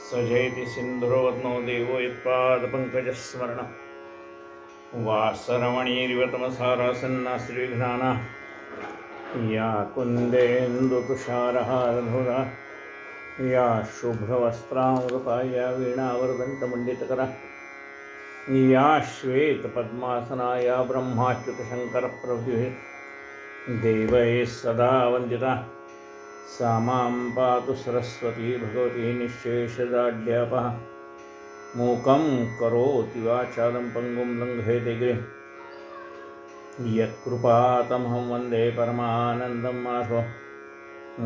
सजयति सिन्धुरोऽद्नो देवो यत्पादपङ्कजस्मरण वासरमणीरिवतमसारासन्नाश्रीघ्नाना या कुन्देन्दुतुषारहारधुरा या शुभ्रवस्त्रामृता या वीणावरदण्डमण्डितकरा या श्वेतपद्मासना या ब्रह्माच्युतशङ्करप्रभुः देवैः सदा वन्दिता सा मां पातु सरस्वती भगवती निःशेषदाढ्यापः मूकं करोति वाचालं पङ्गुं लङ्घयते गिरिं यत्कृपातमहं वन्दे परमानन्दं माधवं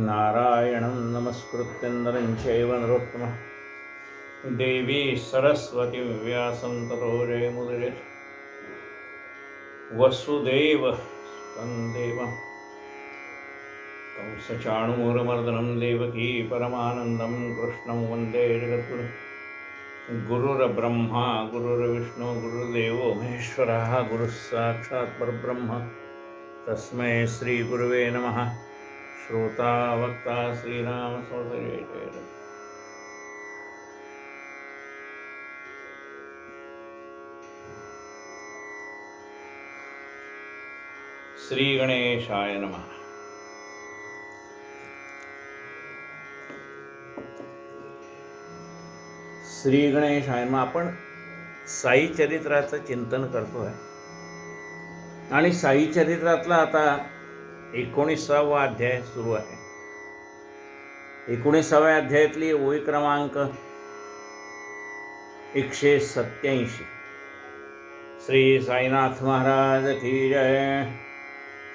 नारायणं नमस्कृत्य नरं चैव नरोत्तमं देवी सरस्वतीं व्यासं ततो जयमुदीरयेत् वसुदेवसुतं देवं कंसचाणूरमर्दनं देवकी परमानन्दं कृष्णं वन्दे जगद्गुरुं गुरुर्ब्रह्मा गुरुर्विष्णु गुरुर्देवो महेश्वरः गुरुः साक्षात् परब्रह्म तस्मै श्रीगुरुवे नमः। श्रोता वक्ता श्रीराम सहोदरे जय। श्री गणेशाय नमः। श्री गणेशाय नमः। आपण साई चरित्राचं चिंतन करतो आहे आणि साई चरित्रातला आता 19वा अध्याय सुरू आहे। 19व्या अध्यायातली ओळी क्रमांक 187। श्री साईनाथ महाराज की जय।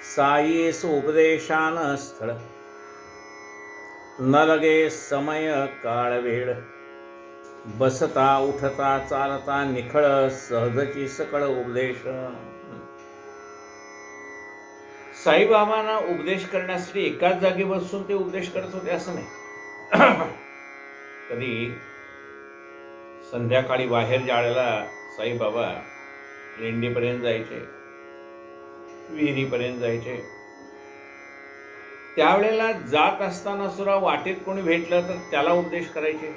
साई उपदेशान स्थळ न लगे समय काळ वेळ बसता उठता चालता निखळ सहजची सकळ उपदेश। साईबाबांना उपदेश करण्यासाठी एकाच जागी बसून ते उपदेश करत होते असं नाही। कधी संध्याकाळी बाहेर जाळ्याला साईबाबा लेंडीपर्यंत जायचे, विहिरीपर्यंत जायचे। त्यावेळेला जात असताना सुद्धा वाटेत कोणी भेटलं तर त्याला उपदेश करायचे।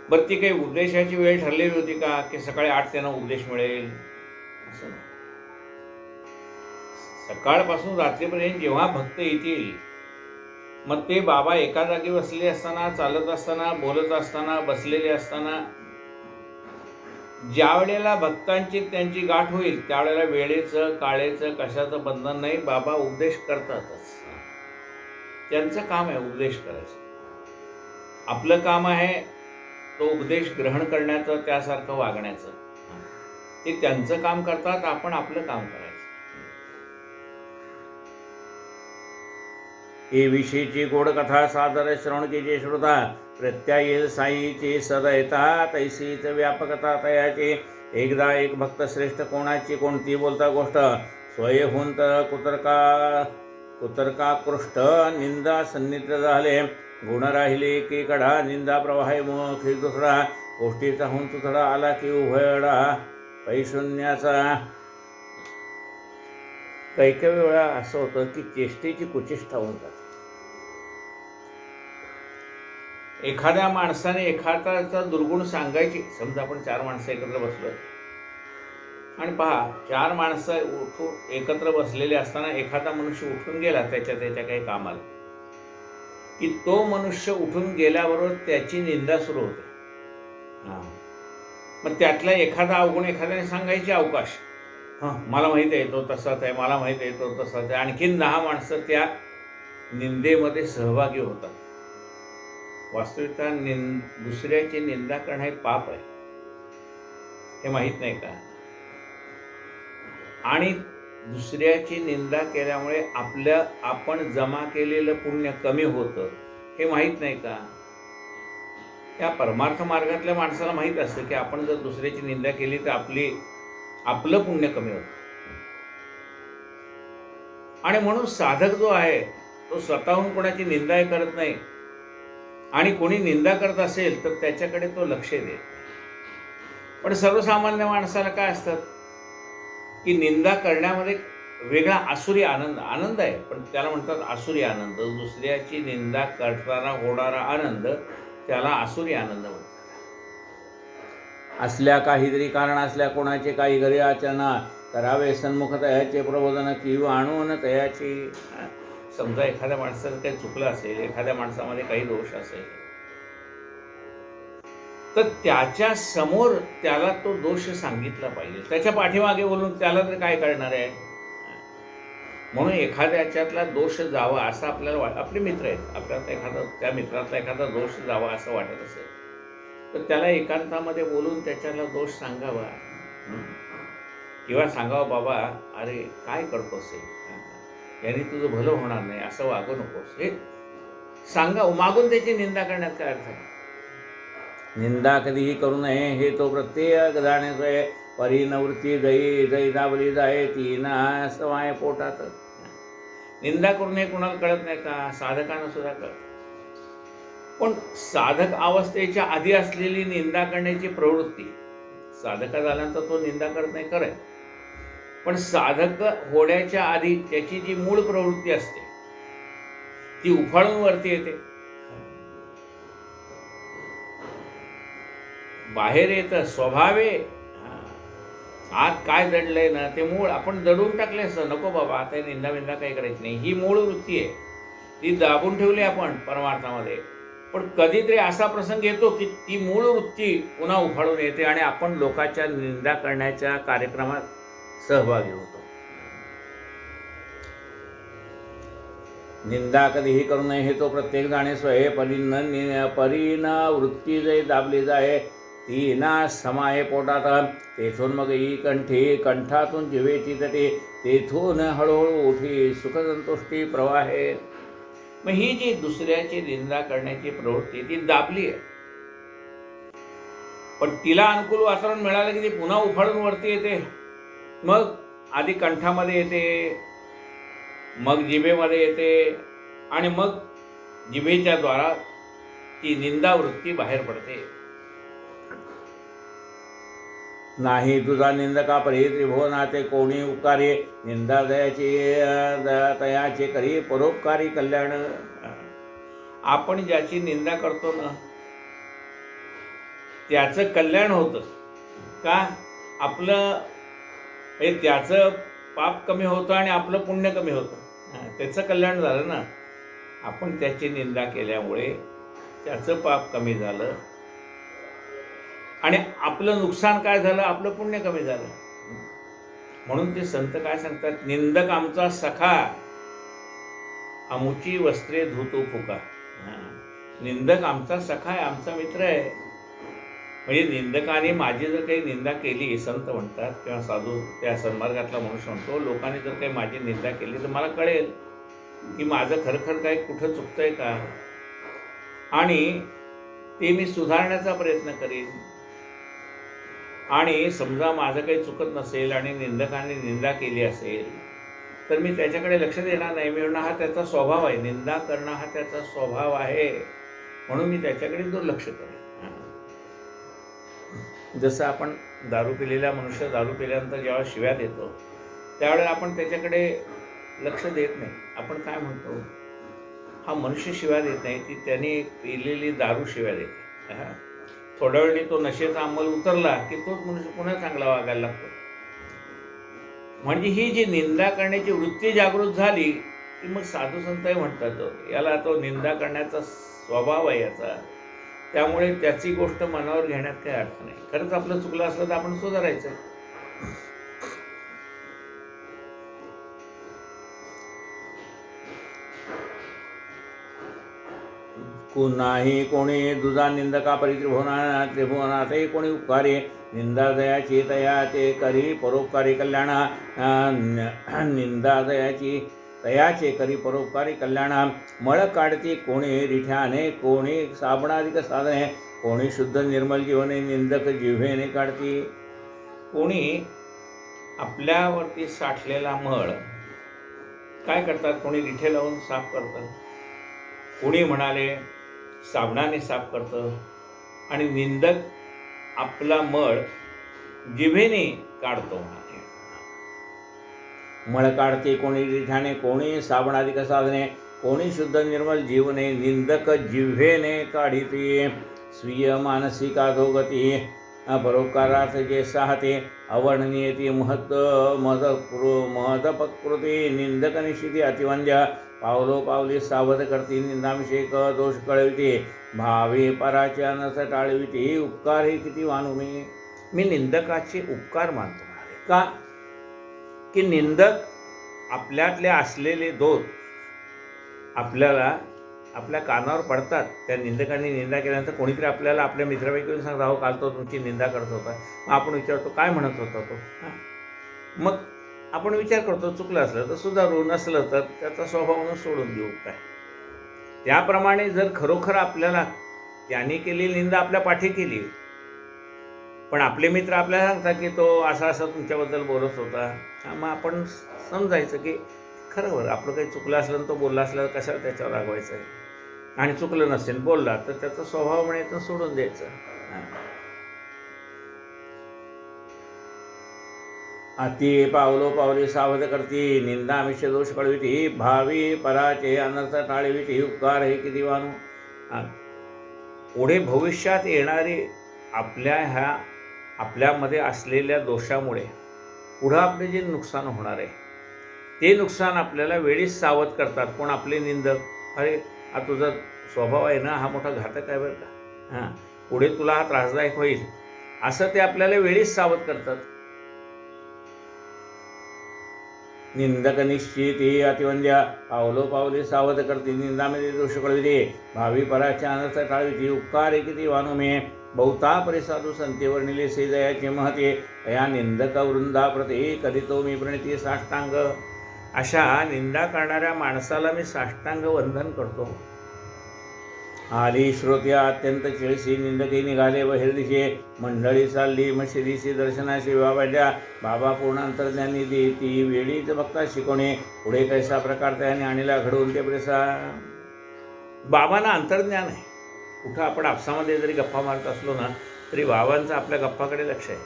बरं, ती काही उपदेशाची वेळ ठरलेली होती का की सकाळी 8 त्यांना उपदेश मिळेल असं नाही। सकाळपासून रात्रीपर्यंत जेव्हा भक्त येतील मग ते बाबा एका जागी बसलेले असताना, चालत असताना, बोलत असताना, बसलेले असताना, ज्या वेळेला भक्तांची त्यांची गाठ होईल त्यावेळेला वेळेचं काळेचं कशाचं बंधन नाही, बाबा उपदेश करतातच। त्यांचं काम आहे उपदेश करायचं। आपलं काम आहे तो उपदेश ग्रहण करण्याचं, त्यासारखं वागण्याचं। ते त्यांचं काम करतात, आपण आपलं काम करायचं। हे विषयीची गोड कथा सादर श्रवण कीजे श्रोता, प्रत्यायी साईची सदयता तैसीच व्यापकता तयाची। एकदा एक भक्त श्रेष्ठ कोणाची कोणती बोलता गोष्ट स्वयंहून कुतर्काकृष्ट निंदा सन्निध झाले। गुण राहिले की कडा निंदा प्रवाहे मुखी दुसरा गोष्टीचा होऊन तुथडा आला की उभयडा पैशून्याचा। काही काही वेळा असं होतं की चेष्टेची कुचेष्टा होऊन जाते। एखाद्या माणसाने एखाद्याचा दुर्गुण सांगायची, समजा आपण 4 माणसं एकत्र बसलोय आणि पहा 4 माणसं एकत्र बसलेले असताना एखादा मनुष्य उठून गेला त्याच्या काही कामाला की तो मनुष्य उठून गेल्याबरोबर त्याची निंदा सुरू होते। मग त्यातला एखादा अवगुण एखाद्याने सांगायचे अवकाश, मला माहित आहे तो तसाच आहे, मला माहित आहे तो तसाच आहे। आणखीन 10 माणसं त्या निंदेमध्ये सहभागी होतात। वास्तविकता दुसऱ्याची निंदा करणं हे पाप आहे, हे माहीत नाही का? आणि दुसऱ्याची निंदा केल्यामुळे आपण जमा केलेलं पुण्य कमी होतं, हे माहीत नाही का? या परमार्थ मार्गातल्या माणसाला माहीत असतं की आपण जर दुसऱ्याची निंदा केली तर आपलं पुण्य कमी होतं। आणि म्हणून साधक जो आहे तो स्वतःहून कोणाची निंदा करत नाही, आणि कोणी निंदा करत असेल तर त्याच्याकडे तो लक्ष देत। पण सर्वसामान्य माणसाला काय असतं की निंदा करण्यामध्ये वेगळा आसुरी आनंद आनंद आहे, पण त्याला म्हणतात आसुरी आनंद. दुसऱ्याची निंदा करताना होणारा आनंद त्याला आसुरी आनंद म्हणतात. असल्या काहीतरी कारण असल्या कोणाचे काही घरी आचना करावे सन्मुख तयाचे प्रबोधन किंवा आणून तयाची. समजा एखाद्या माणसाचं काही चुकलं असेल, एखाद्या माणसामध्ये काही दोष असेल, तर त्याच्या समोर त्याला तो दोष सांगितला पाहिजे. त्याच्या पाठीमागे बोलून त्याला तर काय कळणार आहे. म्हणून एखाद्याच्यातला दोष जावा असं आपल्याला आपले मित्र आहेत, आपल्याला एखादा त्या मित्रातला एखादा दोष जावा असं वाटत असेल तर त्याला एकांतामध्ये बोलून त्याच्याला दोष सांगावा, किंवा सांगावं, बाबा अरे काय करतोस हे, याने तुझं भलं होणार नाही, असं वागू नकोस, हे सांगावं. मागून त्याची निंदा करण्यात काय अर्थ आहे. निंदा कधीही करू नये हे तो प्रत्येक जाण्याचं परिनवृत्ती जई जई दाबली जाय ती ना समाय पोटात. निंदा करू नये कोणाला कळत नाही का. साधकांना सुद्धा कळत. पण साधक अवस्थेच्या आधी असलेली निंदा करण्याची प्रवृत्ती, साधका झाल्यानंतर तो निंदा करत नाही, खरंय, पण साधक होण्याच्या आधी त्याची जी मूळ प्रवृत्ती असते ती उफाळून वरती येते, बाहेर येतं, स्वभावे. आत काय दडलंय ना ते मूळ आपण दडून टाकले असं, नको बाबा आता निंदा बिंदा काही करायची नाही, ही मूळ वृत्ती आहे, ती दाबून ठेवली आपण परमार्थामध्ये. पण कधीतरी असा प्रसंग येतो की ती मूळ वृत्ती पुन्हा उफाळून येते आणि आपण लोकांच्या निंदा करण्याच्या कार्यक्रमात सहभागी होतो. निंदा कधीही करू नये हे तो प्रत्येक जाणे स्वये परीन वृत्ती जै दाबली जाय ती ना समाये पोटात. तेथून मग ही कंठी, कंठातून जिवेची तटे, तेथून हळूहळू उठी सुखसंतुष्टी प्रवाहे. मग ही जी दुसऱ्याची निंदा करण्याची प्रवृत्ती ती दाबली आहे, पण तिला अनुकूल वातावरण मिळालं की ती पुन्हा उफाळून वरती येते. मग आधी कंठामध्ये येते, मग जिभेमध्ये येते, आणि मग जिभेच्या द्वारा ती निंदा वृत्ती बाहेर पडते. नाही तुझा निंदका परी त्रिभुवनाते कोणी उपकारे, निंदा तयाचे करी परोपकारी कल्याण. आपण ज्याची निंदा करतो ना त्याचं कल्याण होतं का. आपलं त्याचं पाप कमी होतं आणि आपलं पुण्य कमी होतं, त्याचं कल्याण झालं ना. आपण त्याची निंदा केल्यामुळे त्याचं पाप कमी झालं आणि आपलं नुकसान काय झालं, आपलं पुण्य कमी झालं. म्हणून ते संत काय सांगतात, निंदक आमचा सखा आमुची वस्त्रे धुतो फुका. निंदक आमचा सखा आहे, आमचा मित्र आहे. म्हणजे निंदकाने माझी जर काही निंदा केली, संत म्हणतात किंवा साधू त्या सन्मार्गातला मनुष्य म्हणतो, लोकांनी जर काही माझी निंदा केली तर मला कळेल की माझं खरखर काही कुठं चुकतंय का, आणि ते मी सुधारण्याचा प्रयत्न करीन. आणि समजा माझं काही चुकत नसेल आणि निंदकाने निंदा केली असेल तर मी त्याच्याकडे लक्ष देणार नाही. मी म्हणणार हा त्याचा स्वभाव आहे, निंदा करणं हा त्याचा स्वभाव आहे, म्हणून मी त्याच्याकडे दुर्लक्ष करेन. जसं आपण दारू पिलेला मनुष्य दारू पिल्यानंतर जेव्हा शिव्या देतो त्यावेळेला आपण त्याच्याकडे लक्ष देत नाही. आपण काय म्हणतो, हा मनुष्य शिव्या देत नाही, ती त्याने पिलेली दारू शिव्या देते. थोड्या वेळी तो नशेचा अंमल उतरला की तोच मनुष्य पुन्हा चांगला वागायला लागतो. म्हणजे ही जी निंदा करण्याची वृत्ती जागृत झाली की मग साधू संतही म्हणतात याला तो निंदा करण्याचा स्वभाव आहे याचा, त्यामुळे त्याची गोष्ट मनावर घेण्यात काही अर्थ नाही. खरंच आपलं चुकलं असलं तर आपण सुधारायचं. कुणाही कोणी दुजा निंदका परी त्रिभुवनातही कोणी उपकारी, निंदा दयाची तयाचे करी परोपकारी कल्याण. निंदा दयाची तयाचे करी परोपकारी कल्याण. मळ काढती कोणी रिठ्याने, कोणी साबणाधिक साधने, कोणी शुद्ध निर्मल जीवने निंदक जिव्हेने काढती. कोणी आपल्यावरती साठलेला मळ काय करतात, कोणी रिठे लावून साफ करतं, कोणी म्हणाले साबणाने साफ करतं, आणि निंदक आपला मळ जिभेने काढतो. मळ काढते कोणी रिठाणे, कोणी साबणाधिक साधने, कोणी शुद्ध निर्मल जीवने, निंदक जिव्हेने काढिते स्वीय मानसिक अधोगती, परोपकारार्थ जे साहते अवर्णनीय ती महदपकृती, निंदक निश्चिती अतिवंद्य, पावलो पावली सावध करती, निंदाभिषेक दोष कळविते, भावे पराचे अनर्थ टाळविते, उपकार हे किती मानू मी निंदकाचे उपकार मानतो. का की निंदक आपल्यातले असलेले दोष आपल्याला आपल्या कानावर पडतात. त्या निंदकांनी निंदा केल्यानंतर कोणीतरी आपल्याला आपल्या मित्रापैकी येऊन सांगता, हो काल तो तुमची निंदा करत होता. मग आपण विचारतो काय म्हणत होता तो. मग आपण विचार करतो चुकलं असलं तर सुधारू, नसलं तर त्याचा स्वभाव म्हणून सोडून देऊ काय. त्याप्रमाणे जर खरोखर आपल्याला त्याने केलेली निंदा आपल्या पाठी केली, पण आपले मित्र आपल्याला सांगतात की तो असा असा तुमच्याबद्दल बोलत होता, मग आपण समजायचं की खरं बरं आपलं काही चुकलं असलं तो बोलला असलं तर कशाला त्याच्यावर रागवायचं आहे. आणि चुकलं नसेल बोलला तर त्याचा स्वभाव म्हणायचं सोडून द्यायचं. अति पावलो पावली सावध करती, निंदा आमिष दोष कळविती, भावी पराचे अनर्थ टाळविती, उपकार हे किती वानू. पुढे भविष्यात येणारे आपल्यामध्ये असलेल्या दोषामुळे पुढं आपले जे नुकसान होणार आहे ते नुकसान आपल्याला वेळीच सावध करतात. कोण आपले निंदक. अरे हा तुझा स्वभाव आहे ना, हा मोठा घातक आहे बरं का, पुढे तुला हा त्रासदायक होईल, असं ते आपल्याला वेळीच सावध करतात. निंदक निश्चिती अतिवंद्या, पावलो पावली सावध करते, निंदामध्ये दोष कळविते, भावी पराचे अनर्थ टाळविते, उपकार किती वानू मे. बहुता परिसाधू संते वर्णिले से दयाचे महते, या निंदक वृंदा प्रते करीतो मी प्रणिती साष्टांग. अशा निंदा करणाऱ्या माणसाला मी साष्टांग वंदन करतो. आली श्रोत्या अत्यंत चिळशी, निंदकी निघाले बहिर्दिशे, मंडळी चालली मशिदीशी दर्शनाशी बाबाच्या. बाबा पूर्ण अंतर्ज्ञानी देती वेळीच बघता शिकवणे, पुढे कैसा प्रकार त्याने आणला घडवून ते प्रेसा. बाबांना अंतर्ज्ञान आहे. कुठं आपण आपसामध्ये जरी गप्पा मारत असलो ना तरी बाबांचं आपल्या गप्पाकडे लक्ष आहे.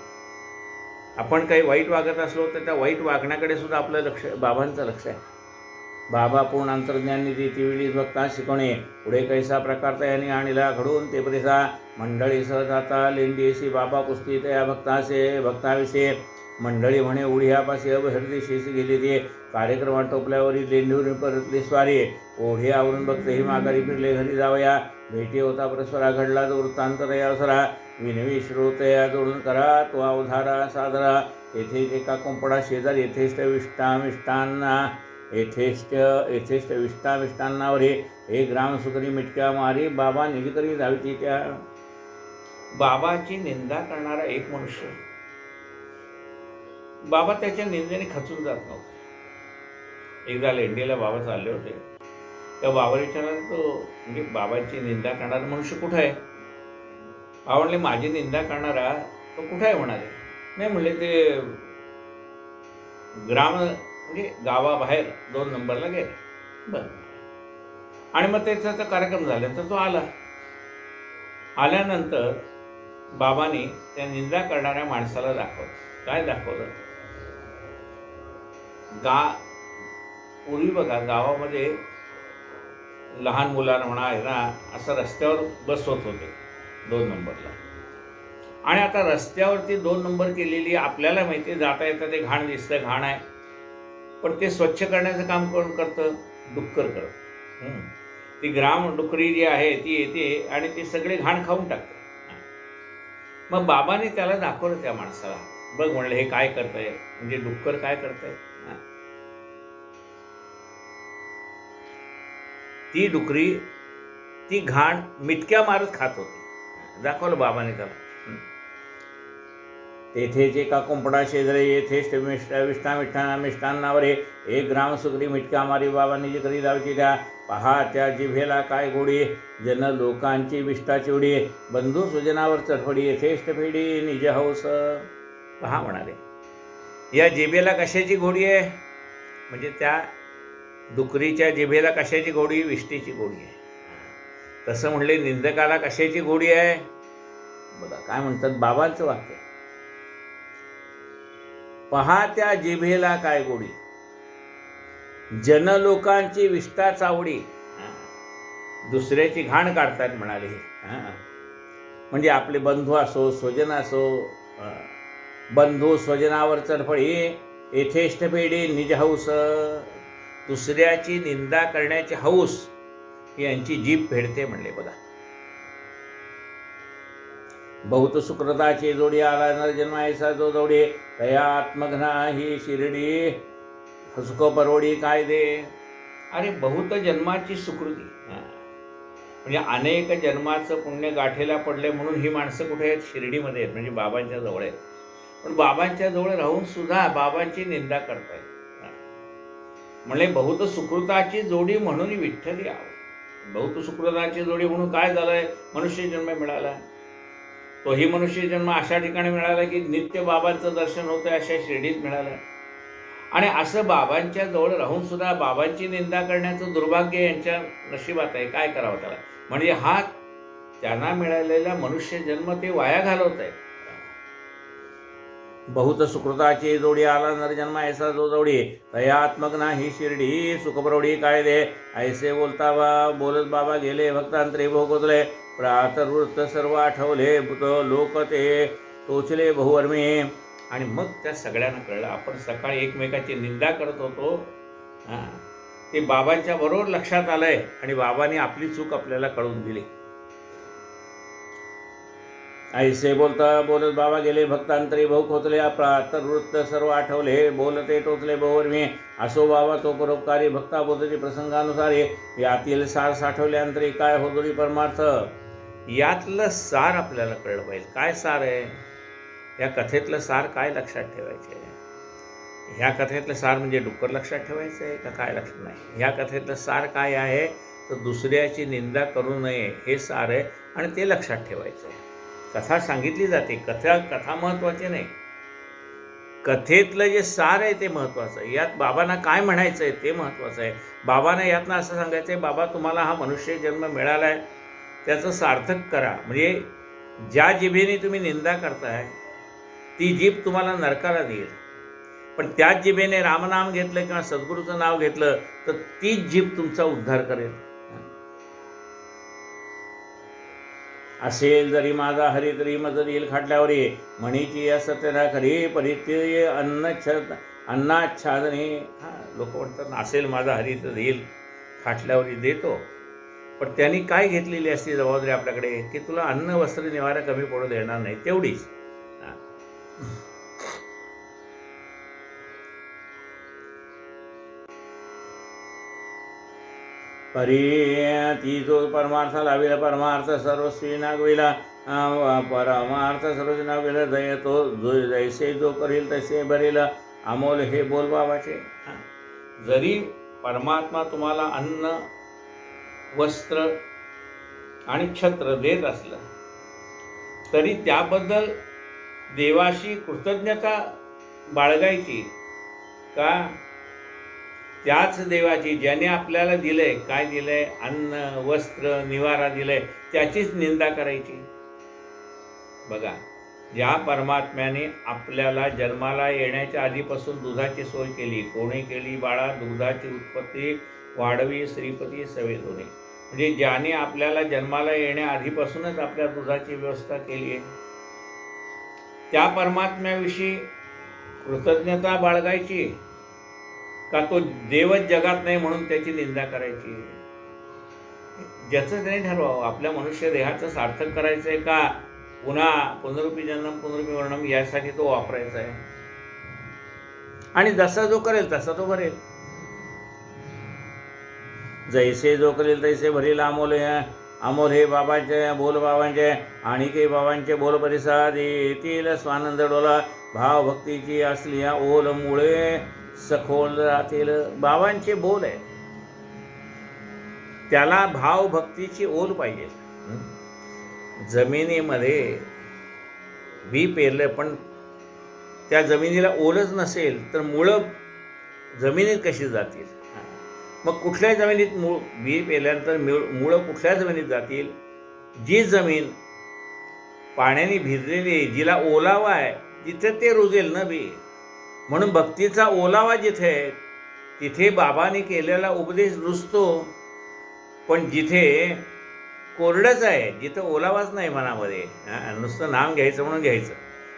आपण काही वाईट वागत असलो तर त्या वाईट वागण्याकडे सुद्धा आपलं लक्ष, बाबांचं लक्ष आहे. बाबा पूर्ण अंतर्ज्ञानी देती वेळीच बघता शिकवणे, पुढे कैसा प्रकार त्याने आणला घडवून ते प्रेसा. मंडळी सहज आता लेंडीशी, बाबा कुस्ती त्या भक्ताविषयी. मंडळी म्हणे उढ्यापाशी अबहिर्दिशेशी गेली ते, कार्यक्रम आटोपल्यावरील लेंडीवरून परतली स्वारी. ओढे आवरून बघते ही माघारी फिरले घरी जावया, भेटी होता परस्परा घडला जो वृत्तांत तयासरा. विनवी श्रोतया जोडून करा तो अवधारा सादरा, येथे एका कुंपडा शेजारी यथेष्ट विष्टामिष्टांनावरे, एक ग्राम सुकरी मिटक्या मारी, बाबा निज करी धावती त्या. बाबाची निंदा करणारा एक मनुष्य, बाबा त्याच्या निंदेने खचून जात नव्हता. एकदा लेंडीला बाबा चालले होते, त्या बाबा विचारला तो म्हणजे बाबाची निंदा करणारा मनुष्य कुठं आहे. बाबा म्हणले माझी निंदा करणारा तो कुठं आहे म्हणाले. नाही म्हणले ते ग्राम म्हणजे गावाबाहेर 2 नंबरला गेले. बरं. आणि मग त्याचा कार्यक्रम झाल्यानंतर तो आल्यानंतर बाबांनी त्या निंदा करणाऱ्या माणसाला दाखवलं. काय दाखवलं. पूर्वी बघा गावामध्ये लहान मुलांना म्हणा आहे ना असं रस्त्यावर बसवत होते 2 नंबरला. आणि आता रस्त्यावरती 2 नंबर केलेली आपल्याला माहिती आहे, जाता येतं ते घाण दिसतं, घाण आहे, पण ते स्वच्छ करण्याचं काम कोण करतं. डुक्कर करतं. ती ग्राम डुकरी जी आहे ती येते आणि ती सगळे घाण खाऊन टाकते. मग बाबाने त्याला दाखवलं त्या माणसाला, बघ म्हणलं हे काय करतंय, म्हणजे डुक्कर काय करतंय. ती डुकरी ती घाण मिटक्या मारत खात होती. दाखवलं बाबाने त्याला. तेथेच एका कुंपडा शेजारी यथेष्ट मिष्टांनावर एक ग्राम सुकरी मिटक्या मारी, बाबांनी जी करी लावची त्या. पहा त्या जिभेला काय गोडी, जन लोकांची विष्टा चिवडी, बंधू सुजनावर चटफडी, यथेष्ट फेडी निज हौस. पहा म्हणाले या जिभेला कशाची घोडी आहे. म्हणजे त्या डुकरीच्या जिभेला कशाची घोडी. विष्टेची घोडी आहे. तसं म्हणले निंदकाला कशाची घोडी आहे. बघा काय म्हणतात बाबांचं वाक्य. पहा त्या जिभेला काय गोडी. जनलोकांची विष्ठा चावडी, दुसऱ्याची घाण काढतात म्हणाले. म्हणजे आपले बंधू असो, स्वजन असो, बंधू स्वजनावर चढफळी यथेष्ट पेढी निज हौस. दुसऱ्याची निंदा करण्याची हौस ही यांची जीभ फेडते म्हणले. बघा, बहुत सुकृताची जोडी आला नर जन्मायसा जो जोडी, तया आत्मघ्ना ही शिर्डी सुख परवडी काय दे. अरे बहुत जन्माची सुकृती, म्हणजे अनेक जन्माचं पुण्य गाठेला पडले म्हणून ही माणसं कुठे आहेत? शिर्डीमध्ये आहेत, म्हणजे बाबांच्या जवळ आहेत. पण बाबांच्या जवळ राहून सुद्धा बाबांची निंदा करतायत. म्हणजे बहुत सुकृताची जोडी म्हणून विठ्ठली आव. बहुत सुकृताची जोडी म्हणून काय झालंय? मनुष्य जन्म मिळाला. तोही मनुष्य जन्म अशा ठिकाणी मिळाला की नित्य बाबांचं दर्शन होतं, अशा शिर्डीत मिळालं. आणि असं बाबांच्या जवळ राहून सुद्धा बाबांची निंदा करण्याचं दुर्भाग्य यांच्या नशिबात आहे. काय करावं त्याला? म्हणजे हा त्यांना मिळालेला मनुष्य जन्म ते वाया घालवत आहे. बहुत सुकृताची जोडी आला नर जन्म ऐसा जो जोडी, तयात्मक नाही शिर्डी सुखप्रौढी काय दे. ऐसे बोलता बोलत बाबा गेले भक्तांतरे भोगोतले, प्रातर्वृत्त सर्व आठवले लोक ते टोचले बहुवर्मी. आणि मग त्या सगळ्यांना कळलं आपण सकाळी एकमेकाची निंदा करत होतो, ते बाबांच्या बरोबर लक्षात आलंय आणि बाबांनी आपली चूक आपल्याला कळून दिली. ऐसे बोलता बोलत बाबा गेले भक्तांतरी बहु खोतले, प्रातर्वृत्त सर्व आठवले बोलते टोचले बहुवर्मी. असो बाबा तो परोपकारी भक्ता बोलते प्रसंगानुसारे, यातील सार साठवल्यानंतरी काय होतोरी परमार्थ. यातलं सार आपल्याला कळलं पाहिजे. काय सार आहे या कथेतलं? सार काय लक्षात ठेवायचे? ह्या कथेतलं सार म्हणजे डुक्कर लक्षात ठेवायचं आहे का? काय लक्षात नाही. ह्या कथेतलं सार काय आहे तर दुसऱ्याची निंदा करू नये हे सार आहे आणि ते लक्षात ठेवायचं आहे. कथा सांगितली जाते, कथा महत्त्वाची नाही, कथेतलं जे सार आहे ते महत्त्वाचं आहे. यात बाबांना काय म्हणायचं आहे ते महत्त्वाचं आहे. बाबांना यातनं असं सांगायचं आहे, बाबा तुम्हाला हा मनुष्य जन्म मिळाला आहे त्याचं सार्थक करा. म्हणजे ज्या जिभेने तुम्ही निंदा करताय ती जीभ तुम्हाला नरकाला देईल, पण त्याच जिभेने रामनाम घेतलं किंवा सद्गुरूचं नाव घेतलं तर तीच जीभ तुमचा उद्धार करेल. असेल जरी माझा हरी तरी मज देईल खाटल्यावरी, म्हणीची असत्य ना खरी परित्य अन्नाच्छादने. लोक म्हणतात असेल माझा हरी तर देईल खाटल्यावरी देतो, पण त्यांनी काय घेतलेली असती जबाबदारी आपल्याकडे की तुला अन्न वस्त्र निवारा कमी पडू देणार नाही, तेवढीच. परी ती जो परमार्थ लाविला परमार्थ सर्वस्वी नागविला, परमार्थ सर्वस्वी नागविला जय तो जो जैसे जो करील तसे भरेल अमोल हे बोल बाबाचे. जरी परमात्मा तुम्हाला अन्न वस्त्र आणि छत्र देत असलं तरी त्याबद्दल देवाशी कृतज्ञता बाळगायची का? त्याच देवाची ज्याने आपल्याला दिलंय, काय दिलंय? अन्न वस्त्र निवारा दिलंय, त्याचीच निंदा करायची. बघा, ज्या परमात्म्याने आपल्याला जन्माला येण्याच्या आधीपासून दुधाची सोय केली, कोणी केली? बाळा दुधाची उत्पत्ती वाढवी श्रीपती सवेदोनी. म्हणजे ज्याने आपल्याला जन्माला येण्या आधीपासूनच आपल्या दुधाची व्यवस्था केली आहे, त्या परमात्म्याविषयी कृतज्ञता बाळगायची का तो देवच जगात नाही म्हणून त्याची निंदा करायची? ज्याचं त्याने ठरवावं. आपल्या मनुष्य देहाचं सार्थक करायचं आहे का पुन्हा पुनरुपी जन्म पुनरुपी वर्णम यासाठी तो वापरायचा आहे? आणि जसा जो करेल तसा तो भरेल. जैसे जो करेल तैसे भरेल अमोल. अमोल हे बाबांचे बोल बाबांचे आणि काही बाबांचे बोल परिसाद येतील स्वानंद डोला. भाव भक्तीची असली या ओल मुळे सखोल राहतील. बाबांचे बोल आहे, त्याला भाव भक्तीची ओल पाहिजे. जमिनीमध्ये बी पेरलं पण त्या जमिनीला ओलच नसेल तर मुळं जमिनीत कशी जातील? मग कुठल्या जमिनीत बी पेरल्यानंतर मुळं कुठल्या जमिनीत जातील? जी जमीन पाण्याने भिजलेली आहे, जिला ओलावा आहे, जिथे ते रुजेल ना बी. म्हणून भक्तीचा ओलावा जिथे आहे तिथे बाबांनी केलेला उपदेश रुजतो, पण जिथे कोरडंच आहे, जिथं ओलावाच नाही मनामध्ये, नुसतं नाम घ्यायचं म्हणून घ्यायचं,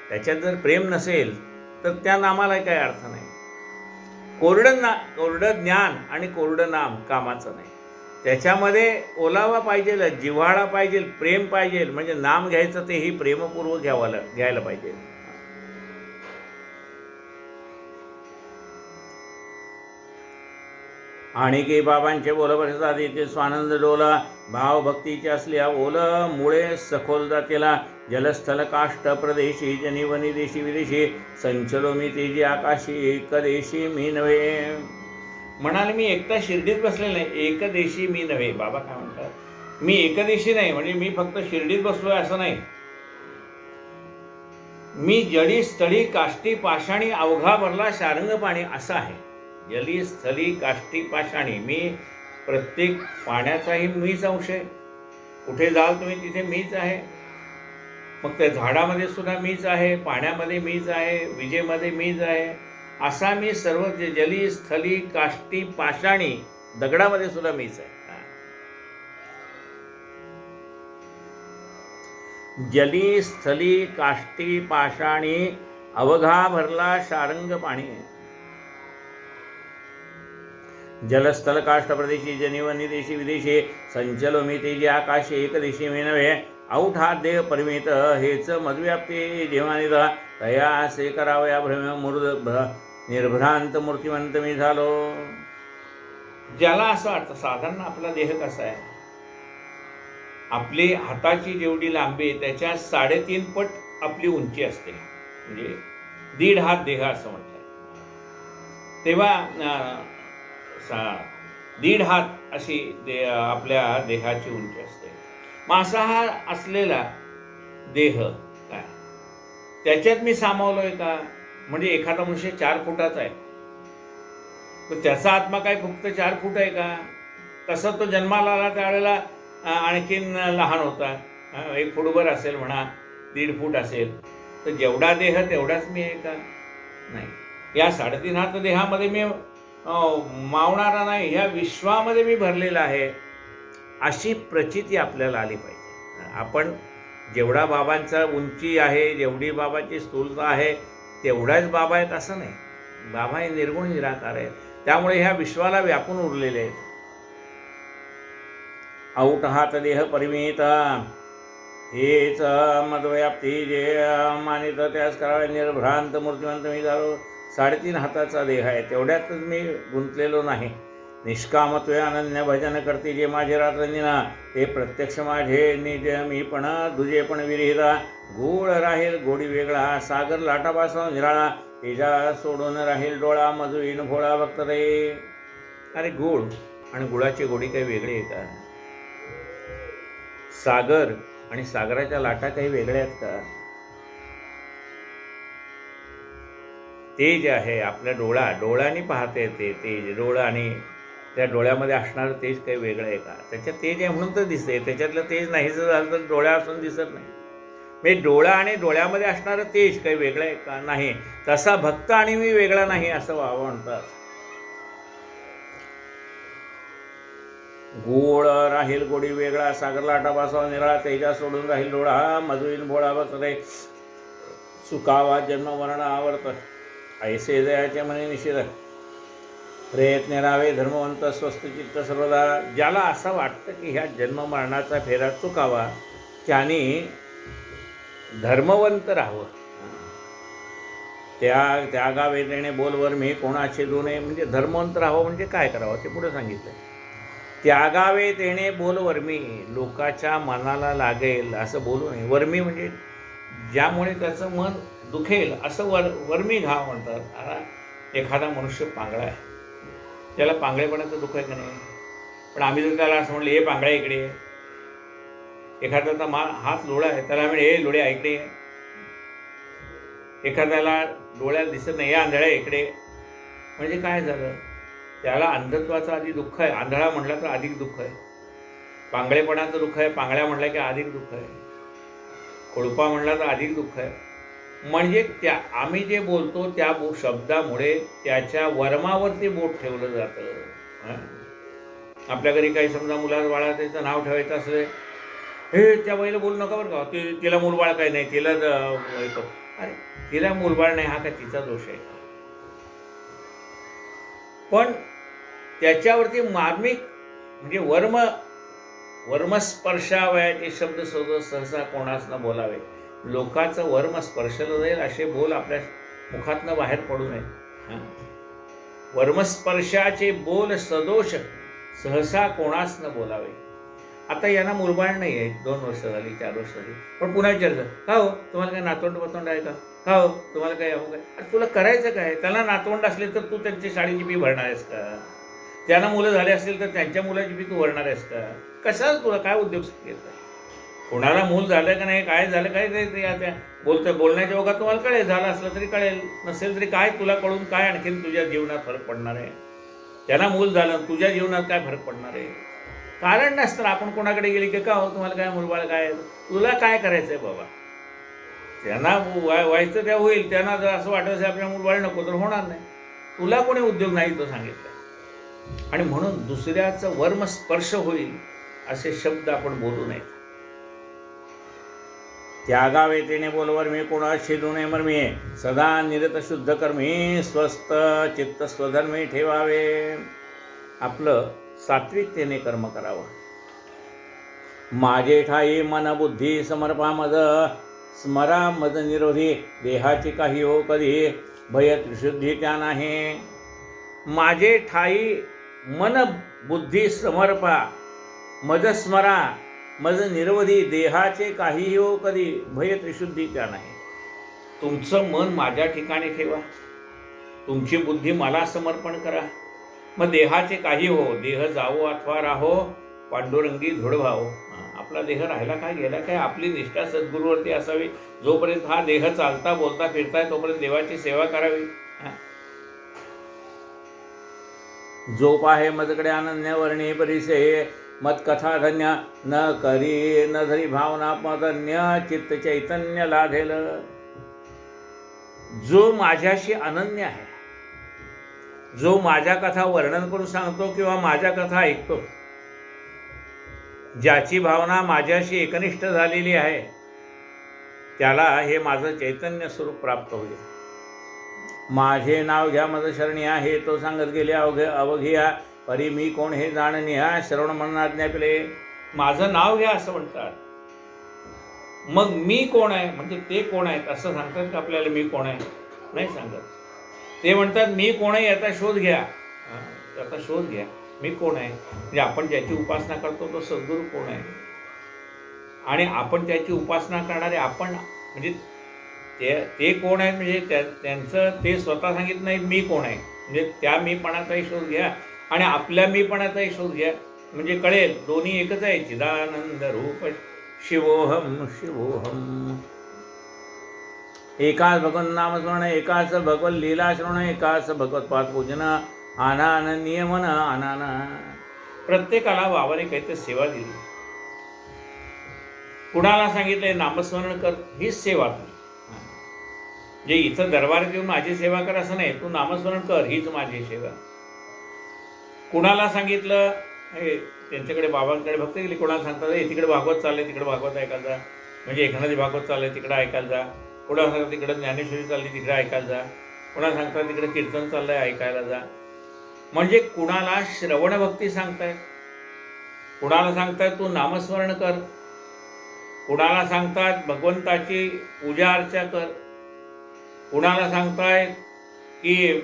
त्याच्यात जर प्रेम नसेल तर त्या नामाला काही अर्थ नाही. कोरडं ज्ञान आणि कोरडं नाम कामाचं नाही. त्याच्यामध्ये ओलावा पाहिजे, जिव्हाळा पाहिजे, प्रेम पाहिजे. म्हणजे नाम घ्यायचं तेही प्रेमपूर्वक घ्यायला पाहिजे. आणि की बाबांचे बोल परिसरात स्वानंद डोला, भाव भक्तीचे असल्या ओल मुळे सखोल जातीला, जलस्थल काष्ट प्रदेशी जनिवनी देशी विदेशी, संचलो मी तेजी आकाशी एकदेशी मी नव्हे. म्हणाले मी एकटा शिर्डीत बसले नाही, एकदेशी मी नव्हे. बाबा काय म्हणतात, मी एकदेशी नाही, म्हणजे मी फक्त शिर्डीत बसलोय असं नाही. मी जडी स्थळी काष्टी पाषाणी अवघा भरला शारंग पाणी असं आहे. जली स्थली काष्टी पाषाणी, मी प्रत्येक पाण्याचाही मीच अंश आहे. कुठे जाल तुम्ही तिथे मीच आहे. मग त्या झाडामध्ये सुद्धा मीच आहे, पाण्यामध्ये मीच आहे, विजेमध्ये मीच आहे. असा मी सर्व जली स्थली काष्टी पाषाणी, दगडामध्ये सुद्धा मीच आहे. जली स्थली काष्टी पाषाणी अवघा भरला शारंग पाणी, जलस्थल काष्ट प्रदेशी जनिवनी देशी विदेशी, संचलो मी तेजी आकाशी एकदेशी मी नव्हे. औठ हात देह परिमित हेच मधव्याप्ती जेव्हा निधा, तया असे करावया भ्रम मूर्ध निर्भ्रांत मूर्तिमंत मी झालो. ज्याला असं वाटतं साधारण आपला देह कसा आहे, आपली हाताची जेवढी लांबी आहे त्याच्या 3.5 पट आपली उंची असते, म्हणजे 1.5 हात देह असं म्हणतात. तेव्हा 1.5 हात अशी आपल्या देहाची उंची असते. मग असा हा असलेला देह काय त्याच्यात मी सामावलोय का? म्हणजे एखादा मनुष्य 4 फुटाचा आहे तर त्याचा आत्मा काय फक्त 4 फूट आहे का? तसं तो जन्माला आला त्यावेळेला आणखीन लहान होता, 1 फूटभर असेल म्हणा, 1.5 फूट असेल, तर जेवढा देह तेवढाच मी आहे का? नाही. या 3.5 हात देहामध्ये मी मावणारा नाही, ह्या विश्वामध्ये मी भरलेला आहे, अशी प्रचिती आपल्याला आली पाहिजे. आपण जेवढा बाबांचा उंची आहे, जेवढी बाबाची स्थूलता आहे तेवढाच बाबा आहेत असं नाही. बाबा हे निर्गुण निराकार आहेत, त्यामुळे ह्या विश्वाला व्यापून उरलेले आहेत. औट हात देह परिमित हेच मदव्याप्ती जे मानित त्यास करावे निर्भ्रांत मूर्तिमंत मी झालो. 3.5 हाताचा देह आहे, तेवढ्यातच मी गुंतलेलो नाही. निष्कामत्वे अनन्य भजन करते जे माझे रात्रंदिना, ते प्रत्यक्ष माझे निज मी पण दुजे पण विरहिता. गूळ राहील गोडी वेगळा, सागर लाटापासून निराळा, तेजा सोडून राहील डोळा मजुईन भोळा भक्त रे. अरे गूळ आणि गुळाची गोडी काही वेगळी आहे का? सागर आणि सागराच्या लाटा काही वेगळ्या आहेत का? तेज आहे आपल्या डोळ्याने पाहता येते तेज, डोळा आणि त्या डोळ्यामध्ये असणारं तेज काही वेगळं आहे का? त्याच्यात तेज आहे म्हणून तर दिसते, त्याच्यातलं तेज नाहीच झालं तर डोळ्या असून दिसत नाही. म्हणजे डोळा आणि डोळ्यामध्ये असणारं तेज काही वेगळं आहे का? नाही. तसा भक्त आणि मी वेगळा नाही असं बाबा म्हणतात. गोळ राहील गोडी वेगळा, सागर लाटापासून निराळा, तेजा सोडून राहील डोळा मधुईन भोळा भक्त रे. सुखावा जन्म मरण आवर्त ऐसे दयाचे म्हणे निषेध, प्रयत्न राहावे धर्मवंत स्वस्थ चित्त सर्वदा. ज्याला असं वाटतं की ह्या जन्म मरणाचा फेरा चुकावा, त्याने धर्मवंत राहावं. त्यागावे तेणे बोलवर मी कोणाचे दोने, म्हणजे धर्मवंत राहावं म्हणजे काय करावं ते पुढे सांगितलंय. त्यागावे तेणे बोलवर मी, लोकाच्या मनाला लागेल असं बोलू नये. वर्मी म्हणजे ज्यामुळे त्याचं मन दुखेल असं वर्मी घाव म्हणतात. आता एखादा मनुष्य पांगळा आहे, त्याला पांगळेपणाचं दुःख आहे का नाही? पण आम्ही जर त्याला असं म्हणलं हे पांगळा इकडे, एखाद्याचा हात लोळा आहे त्याला म्हणजे हे लोळ्या इकडे, एखाद्याला डोळ्याला दिसत नाही या आंधळ्या इकडे, म्हणजे काय झालं? त्याला अंधत्वाचं आधी दुःख आहे. आंधळा म्हटलं तर अधिक दुःख आहे, पांगळेपणाचं दुःख आहे, पांगळ्या म्हटलं की अधिक दुःख आहे, खोळपा म्हटलं तर अधिक दुःख आहे. म्हणजे त्या आम्ही जे बोलतो त्या शब्दामुळे त्याच्या वर्मावरती बोट ठेवलं जातं. हं? आपल्या घरी काही समजा मुला बाळा त्याचं नाव ठेवायचं असलं, हे त्या बाईला बोलू नका बरं का, तिला मूलबाळ काही नाही, तिला अरे तिला मूलबाळ नाही हा का तिचा दोष आहे? पण त्याच्यावरती मार्मिक म्हणजे वर्मस्पर्शावयाचे शब्द सहसा कोणास न बोलावे. लोकांचं वर्म स्पर्शलं जाईल असे बोल आपल्या मुखातनं बाहेर पडू नये. वर्मस्पर्शाचे बोल सदोष सहसा कोणास न बोलावे. आता यांना मुलबाळ नाही आहे, 2 वर्ष झाली, 4 वर्ष झाली, पण पुन्हा विचारतं, का हो तुम्हाला काय नातवंड पतवंड आहे का हो तुम्हाला काय हो काय? अरे तुला करायचं काय? त्याला नातवंड असले तर तू त्यांची शाळेची फी भरणार आहेस का? त्यांना मुलं झाले असतील तर त्यांच्या मुलाची फी तू भरणार आहेस का? कशाला तुला काय उद्योग येत आहे? कोणाला मूल झालं का नाही, काय झालं काय नाही, त्या बोलण्याच्या ओघात तुम्हाला कळेल. झालं असलं तरी कळेल, नसेल तरी काय तुला कळून काय आणखीन तुझ्या जीवनात फरक पडणार आहे? त्यांना मूल झालं, तुझ्या जीवनात काय फरक पडणार आहे? कारण नसतं आपण कोणाकडे गेली की का हो तुम्हाला काय मुलबाळ काय, तुला काय करायचं आहे बाबा? त्यांना व्हायचं त्या होईल, त्यांना जर असं वाटत असेल आपल्या मुलबाळ नको तर होणार नाही. तुला कोणी उद्योग नाही तो सांगितलं. आणि म्हणून दुसऱ्याचं वर्मस्पर्श होईल असे शब्द आपण बोलू नयेत. त्यागावे तेने बोलवर मी कोणा शिरू नये मर्मी, सदा निरत शुद्ध कर्मी, स्वस्थ चित्त स्वधर्मी ठेवावे. आपलं सात्विकतेने कर्म करावं. माझे ठाई मन बुद्धी समर्पा मज, स्मरा मज निरोधी, देहाची काही हो कधी, भय त्रिशुद्धी त्या नाही. माझे ठाई मन बुद्धी समर्पा मज स्मरा मज निरवधी, देहाचे काही हो कधी, भय त्रिशुद्धी त्या नाही. तुमचं मन माझ्या ठिकाणी ठेवा, तुमची बुद्धी मला समर्पण करा. मग देहाचे काही हो, देह जावो अथवा राहो, पांडुरंगी धुडभाव. आपला देह राहिला काय गेला काय, आपली निष्ठा सद्गुरूवरती असावी. जोपर्यंत हा देह चालता बोलता फिरताय तोपर्यंत देवाची सेवा करावी. जो पाहे मजकडे अनन्य वर्णी परिसे, मत कथा धन्य न करी न धरी भावना मदन्य, चित्त चैतन्य लाधेल. जो माझ्याशी अनन्य आहे, जो माझ्या कथा वर्णन करून सांगतो किंवा माझ्या कथा ऐकतो, ज्याची भावना माझ्याशी एकनिष्ठ झालेली आहे, त्याला हे माझं चैतन्य स्वरूप प्राप्त होईल. माझे नाव घ्या मज शरणी आहे, तो सांगत गेले अवघिया, परी मी कोण हे जाणनिया, श्रवण म्हणून आज्ञा पिले. माझं नाव घ्या असं म्हणतात. मग मी कोण आहे म्हणजे ते कोण आहेत असं सांगतात का आपल्याला? मी कोण आहे नाही सांगत. ते म्हणतात मी कोण आहे याचा शोध घ्या. याचा शोध घ्या, मी कोण आहे. म्हणजे आपण ज्याची उपासना करतो तो सद्गुरू कोण आहे, आणि आपण त्याची उपासना करणारे आपण म्हणजे ते कोण आहेत. म्हणजे त्यांचं ते स्वतः सांगितलं नाही मी कोण आहे. म्हणजे त्या मीपणाचाही शोध घ्या आणि आपल्या मीपणाचाही शोध घ्या, म्हणजे कळेल दोन्ही एकच आहे. चिदानंद रूप शिवोहम शिवोहम. एकाच भगवत नामस्मरण, एकाच भगवत लीला श्रवण, एकाच भगवत पाद पूजन, आनान नियमन आनान. प्रत्येकाला बाबाने काहीतरी सेवा दिली. कुणाला सांगितलंय नामस्मरण कर, हीच सेवा कर. जे इथं दरबारात येऊन माझी सेवा कर असं नाही, तू नामस्मरण कर हीच माझी सेवा. कुणाला सांगितलं हे त्यांच्याकडे बाबांकडे भक्त गेली, कोणाला सांगतात हे तिकडे भागवत चाललंय तिकडे भागवत ऐकायला जा, म्हणजे एखादी भागवत चाललंय तिकडे ऐकायला जा. कोणाला सांगतात तिकडे ज्ञानेश्वरी चालली तिकडे ऐकायला जा. कोणाला सांगतात तिकडे कीर्तन चाललंय ऐकायला जा. म्हणजे कुणाला श्रवणभक्ती सांगतायत, कुणाला सांगतायत तू नामस्मरण कर, कुणाला सांगतात भगवंताची पूजा अर्चा कर, कुणाला सांगतायत की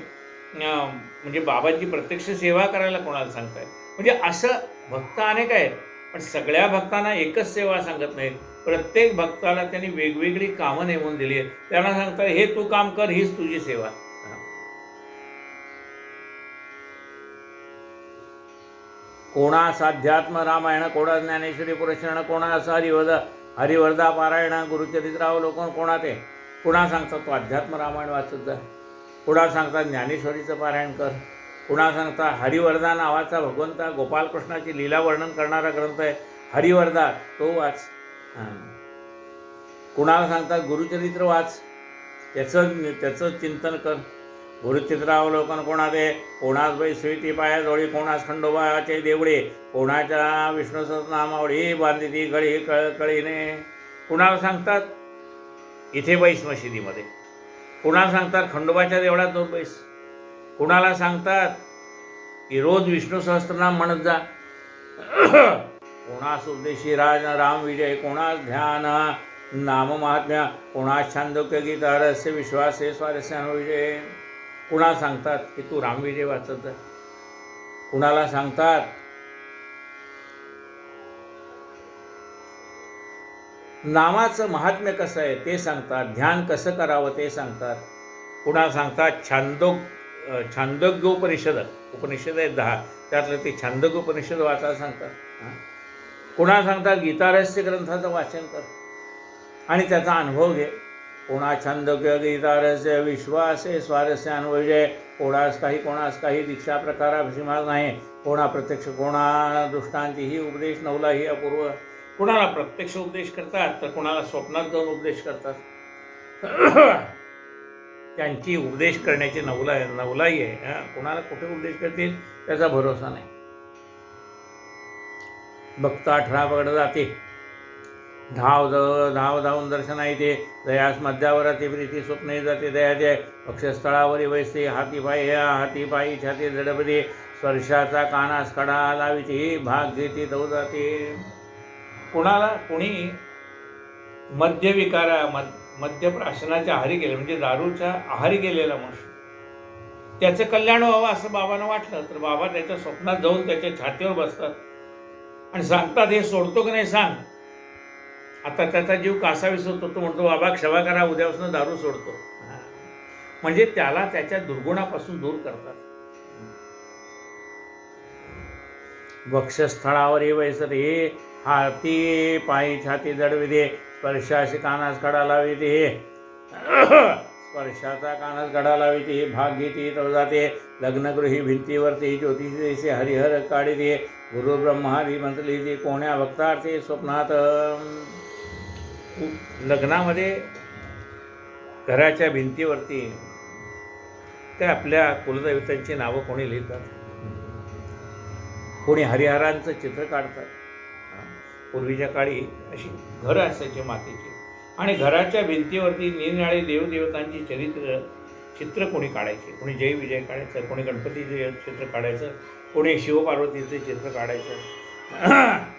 म्हणजे बाबांची प्रत्यक्ष सेवा करायला कोणाला सांगतायत. म्हणजे असं भक्त अनेक आहेत, पण सगळ्या भक्तांना एकच सेवा सांगत नाहीत. प्रत्येक भक्ताला त्यांनी वेगवेगळी कामं नेमून दिली आहेत. त्यांना सांगतात हे तू काम कर हीच तुझी सेवा. कोणा साध्यात्म रामायण, कोणा ज्ञानेश्वरी पुरशरण, कोणा असं हरिवर्धा पारायण, गुरुचरित्रावलोकन, कोणा ते कुणा सांगतात तो अध्यात्म रामायण वाचत जा, कुणा सांगतात ज्ञानेश्वरीचं पारायण कर, कुणा सांगतात हरिवर्धा नावाचा भगवंता गोपालकृष्णाची लीला वर्णन करणारा ग्रंथ आहे हरिवर्धा तो वाच. कुणाला सांगतात गुरुचरित्र वाच. त्याचं चिंतन कर. गुरुचित्रावलोकन कोणादे, कोणास बैसुईती पायाजवळी, कोणास खंडोबाचे देवळे, कोणाच्या विष्णू सहस्रनामावळी बांधिती गळी कळीने. कुणाला सांगतात इथे बैस मशिदीमध्ये, कुणाला सांगतात खंडोबाच्या देवळात जाऊन बैस, कुणाला सांगतात की रोज विष्णू सहस्त्रनाम म्हणत जा. कोणास उपदेशी राम विजय, कोणास ध्यान नाम महात्म्य, कोणास छांदोक्य गीता रहस्य विश्वासे स्वारस्य विजय. कुणाला सांगतात की तू रामविजय वाचत जा, कुणाला सांगतात नामाचं महात्म्य कसं आहे ते सांगतात, ध्यान कसं करावं ते सांगतात. कुणाला सांगतात छांदोग्योपनिषद, उपनिषद आहेत 10, त्यातलं ते छांदोग्योपनिषद वाचायला सांगतात. कुणाला सांगतात गीतारहस्य ग्रंथाचं वाचन कर आणि त्याचा अनुभव घे. कोणा छांदोग्य गीतारहस्य विश्वासे स्वारस्य अनुभवजय. कोणास काही दीक्षा प्रकाराभिमाग नाही, कोणा प्रत्यक्ष कोणा दृष्टांतीही उपदेश नवलाही अपूर्व. कुणाला प्रत्यक्ष उपदेश करतात तर कुणाला स्वप्नात जाऊन उपदेश करतात. त्यांची उपदेश करण्याची नवलाई आहे. कुणाला कुठे उपदेश करतील त्याचा भरोसा नाही. भक्त 18 पगड जाते, धावून दर्शना येते. दयास मध्यावर अति प्रीती स्वप्ने जाते दयाजय. पक्षस्थळावरी वैसे हाती पायी छाती जडबदी. स्पर्शाचा कानास कडा लाविते, भाग घेते तो जाते. कोणी मद्यप्राशनाच्या आहारी गेले, म्हणजे दारूच्या आहारी गेलेला मनुष्य, त्याचं कल्याण व्हावं असं बाबांना वाटलं तर बाबा त्याच्या स्वप्नात जाऊन त्याच्या छातीवर बसतात आणि सांगतात हे सोडतो की नाही सांग. आता त्याचा जीव कासावीस होतो, तो म्हणतो बाबा क्षमा करा, उद्यापासून दारू सोडतो. म्हणजे त्याला त्याच्या दुर्गुणापासून दूर करतात. वक्षस्थळावरी वैसरे हाती पायी छाती जडविते. स्पर्शाशी कानास कडा लाविते, स्पर्शाचा कानास कडा लाविते. भाग घेते तो जाते. लग्नगृही भिंतीवरती ज्योतिषी हरिहर काढिते. गुरु ब्रह्मादी मंत्रलिते, कोण्या भक्तार्थी स्वप्नात. लग्नामध्ये घराच्या भिंतीवरती ते आपल्या कुलदैवतांची नावं कोणी लिहितात, कोणी हरिहरांचं चित्र काढतात. पूर्वीच्या काळी अशी घरं असायची मातीची आणि घराच्या भिंतीवरती निरनिराळे देवदेवतांची चित्र कोणी काढायचे. कोणी जय विजय काढायचं, कोणी गणपतीचे चित्र काढायचं, कोणी शिवपार्वतीचे चित्र काढायचं.